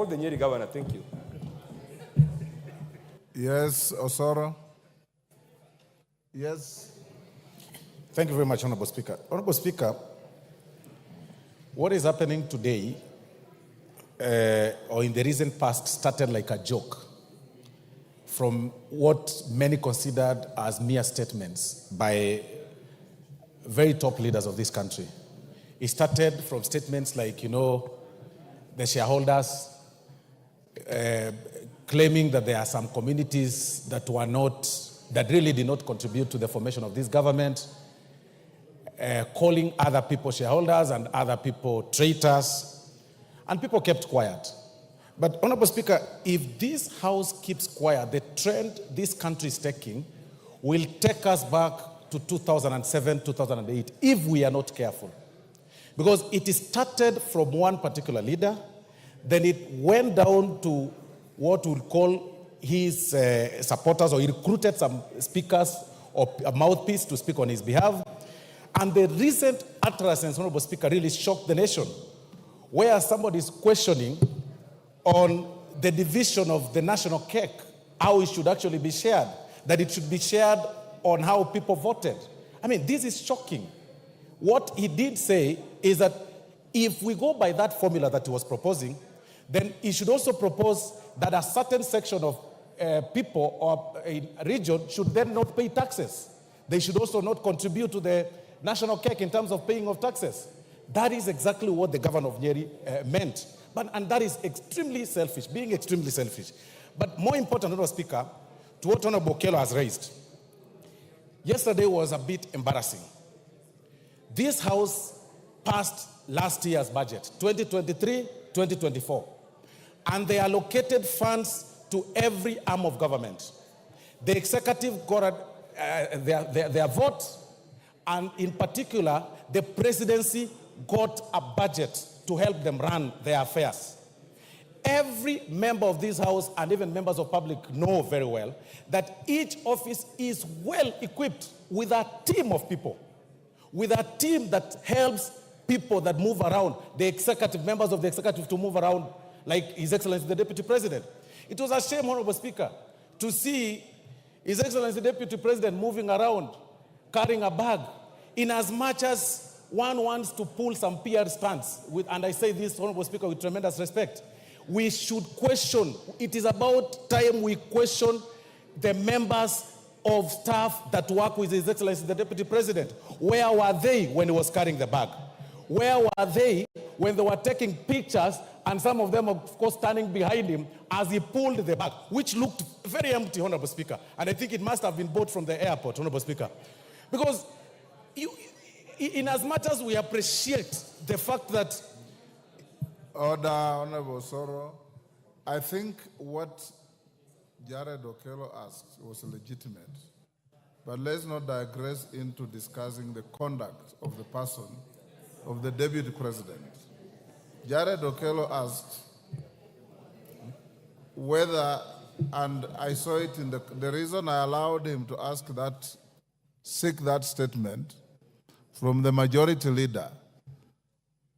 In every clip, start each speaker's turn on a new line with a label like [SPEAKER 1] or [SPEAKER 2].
[SPEAKER 1] The Nyeri governor, thank you.
[SPEAKER 2] Yes, Osoro. Yes.
[SPEAKER 3] Thank you very much, Honorable Speaker. Honorable Speaker, what is happening today, or in the recent past, started like a joke from what many considered as mere statements by very top leaders of this country. It started from statements like, the shareholders claiming that there are some communities that really did not contribute to the formation of this government, calling other people shareholders and other people traitors, and people kept quiet. But, Honorable Speaker, if this House keeps quiet, the trend this country is taking will take us back to 2007, 2008, if we are not careful. Because it started from one particular leader, then it went down to what we'll call his supporters, or he recruited some speakers or a mouthpiece to speak on his behalf. And the recent utterances, Honorable Speaker, really shocked the nation, where somebody is questioning on the division of the national cake, how it should actually be shared, that it should be shared on how people voted. I mean, this is shocking. What he did say is that if we go by that formula that he was proposing, then he should also propose that a certain section of people or a region should then not pay taxes. They should also not contribute to the national cake in terms of paying of taxes. That is exactly what the governor of Nyeri meant. And that is extremely selfish, being extremely selfish. But more important, Honorable Speaker, to what Honorable Okello has raised, yesterday was a bit embarrassing. This House passed last year's budget, 2023-2024, and they allocated funds to every arm of government. The executive got their vote, and in particular, the presidency got a budget to help them run their affairs. Every member of this House and even members of public know very well that each office is well equipped with a team of people, with a team that helps people that move around, the executive, members of the executive to move around, like His Excellency the Deputy President. It was a shame, Honorable Speaker, to see His Excellency the Deputy President moving around, carrying a bag, in as much as one wants to pull some PR stunts, and I say this, Honorable Speaker, with tremendous respect. We should question, it is about time we question the members of staff that work with His Excellency the Deputy President. Where were they when he was carrying the bag? Where were they when they were taking pictures, and some of them, of course, standing behind him as he pulled the bag, which looked very empty, Honorable Speaker. And I think it must have been bought from the airport, Honorable Speaker. Because in as much as we appreciate the fact that...
[SPEAKER 2] Order, Honorable Osoro. I think what Jared Okello asked was legitimate. But let's not digress into discussing the conduct of the person, of the Deputy President. Jared Okello asked whether, and I saw it in the reason I allowed him to seek that statement from the majority leader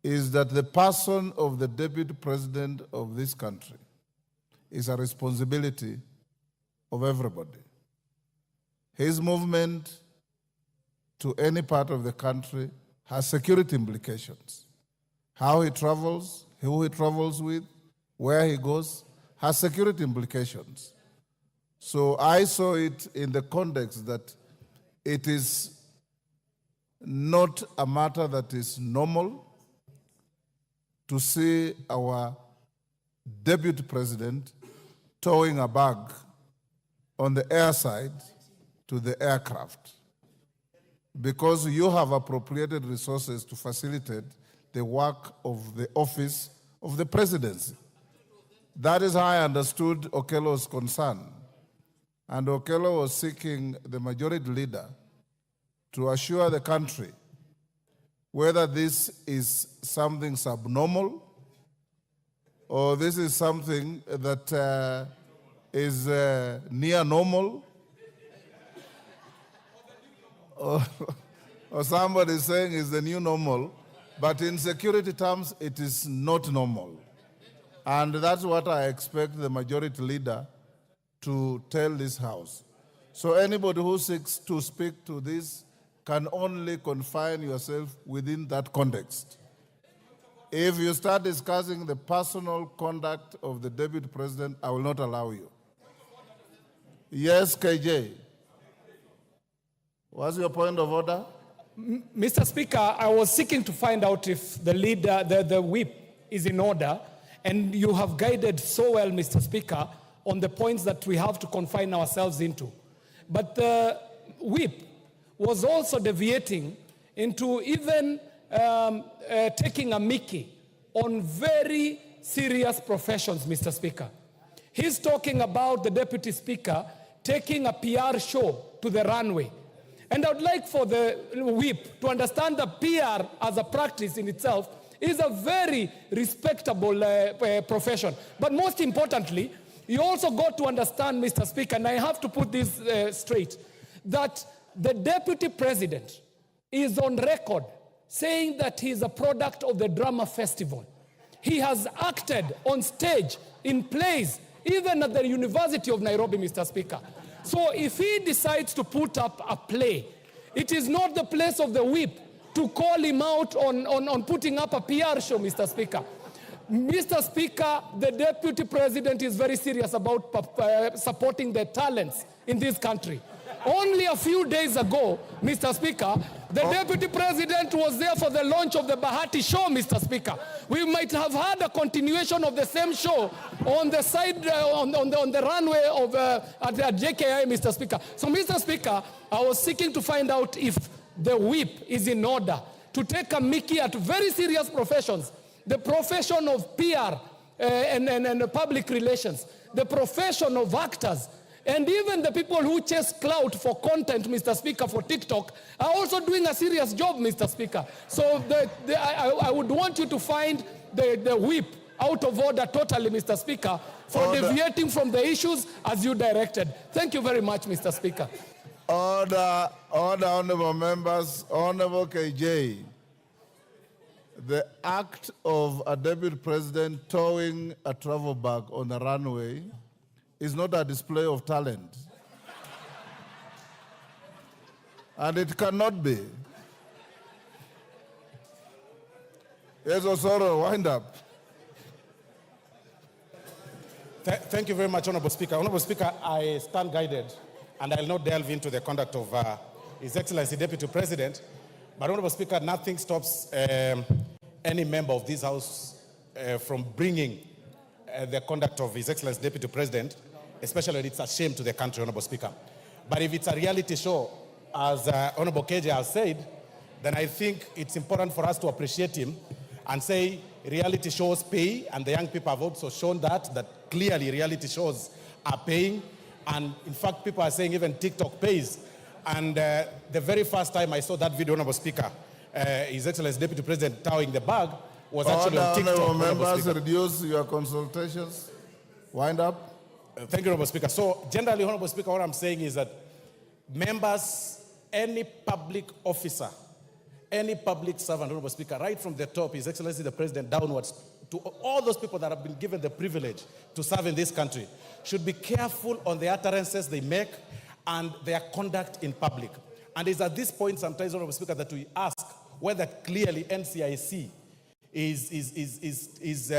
[SPEAKER 2] is that the person of the Deputy President of this country is a responsibility of everybody. His movement to any part of the country has security implications. How he travels, who he travels with, where he goes, has security implications. So I saw it in the context that it is not a matter that is normal to see our Deputy President towing a bag on the airside to the aircraft, because you have appropriated resources to facilitate the work of the office of the presidency. That is how I understood Okello's concern. And Okello was seeking the majority leader to assure the country whether this is something subnormal or this is something that is near normal, or somebody is saying is the new normal, but in security terms, it is not normal. And that's what I expect the majority leader to tell this House. So anybody who seeks to speak to this can only confine yourself within that context. If you start discussing the personal conduct of the Deputy President, I will not allow you. Yes, KJ. What's your point of order?
[SPEAKER 1] Mr. Speaker, I was seeking to find out if the leader, the whip is in order, and you have guided so well, Mr. Speaker, on the points that we have to confine ourselves into. But the whip was also deviating into even taking a mickey on very serious professions, Mr. Speaker. He's talking about the Deputy Speaker taking a PR show to the runway. And I would like for the whip to understand that PR as a practice in itself is a very respectable profession. But most importantly, you also got to understand, Mr. Speaker, and I have to put this straight, that the Deputy President is on record saying that he is a product of the drama festival. He has acted on stage, in plays, even at the University of Nairobi, Mr. Speaker. So if he decides to put up a play, it is not the place of the whip to call him out on putting up a PR show, Mr. Speaker. Mr. Speaker, the Deputy President is very serious about supporting the talents in this country. Only a few days ago, Mr. Speaker, the Deputy President was there for the launch of the Bahati show, Mr. Speaker. We might have had a continuation of the same show on the side, on the runway of at Jkia, Mr. Speaker. So, Mr. Speaker, I was seeking to find out if the whip is in order to take a mickey at very serious professions, the profession of PR and public relations, the profession of actors, and even the people who chase clout for content, Mr. Speaker, for TikTok, are also doing a serious job, Mr. Speaker. So I would want you to find the whip out of order totally, Mr. Speaker, for deviating from the issues as you directed. Thank you very much, Mr. Speaker.
[SPEAKER 2] Order, honorable members, honorable KJ. The act of a Deputy President towing a travel bag on a runway is not a display of talent. And it cannot be. Yes, Osoro, wind up.
[SPEAKER 3] Thank you very much, Honorable Speaker. Honorable Speaker, I stand guided, and I'll not delve into the conduct of His Excellency Deputy President. But Honorable Speaker, nothing stops any member of this House from bringing the conduct of His Excellency Deputy President, especially when it's a shame to the country, Honorable Speaker. But if it's a reality show, as Honorable KJ has said, then I think it's important for us to appreciate him and say reality shows pay, and the young people have also shown that clearly reality shows are paying. And in fact, people are saying even TikTok pays. And the very first time I saw that video, Honorable Speaker, His Excellency Deputy President towing the bag was actually on TikTok.
[SPEAKER 2] Honorable members, reduce your consultations. Wind up.
[SPEAKER 3] Thank you, Honorable Speaker. So generally, Honorable Speaker, what I'm saying is that members, any public officer, any public servant, Honorable Speaker, right from the top, His Excellency the President, downwards, to all those people that have been given the privilege to serve in this country, should be careful on the utterances they make and their conduct in public. And it's at this point sometimes, Honorable Speaker, that we ask whether clearly NCIC is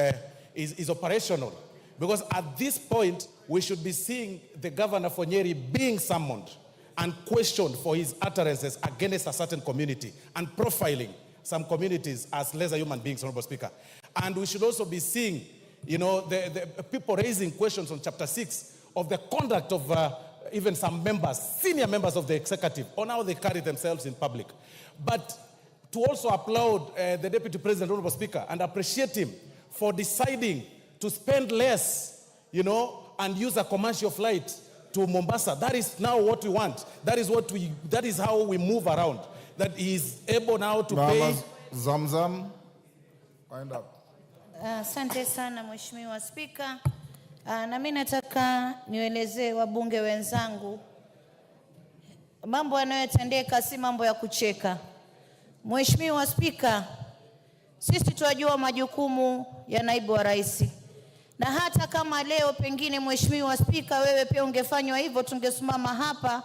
[SPEAKER 3] operational. Because at this point, we should be seeing the Governor for Nyeri being summoned and questioned for his utterances against a certain community and profiling some communities as lesser human beings, Honorable Speaker. And we should also be seeing, the people raising questions on Chapter 6 of the conduct of even some members, senior members of the executive, on how they carry themselves in public. But to also applaud the Deputy President, Honorable Speaker, and appreciate him for deciding to spend less, and use a commercial flight to Mombasa. That is now what we want. That is how we move around. That he is able now to pay.
[SPEAKER 2] Zamzam, wind up.
[SPEAKER 4] Asante sana Mheshimiwa Spika. Na mimi nataka nielezee wabunge wenzangu mambo yanayotendeka si mambo ya kucheka. Mheshimiwa Spika, sisi tunajua majukumu ya naibu wa rais. Na hata kama leo pengine Mheshimiwa Spika, wewe pia ungefanywa hivyo, tungesimama hapa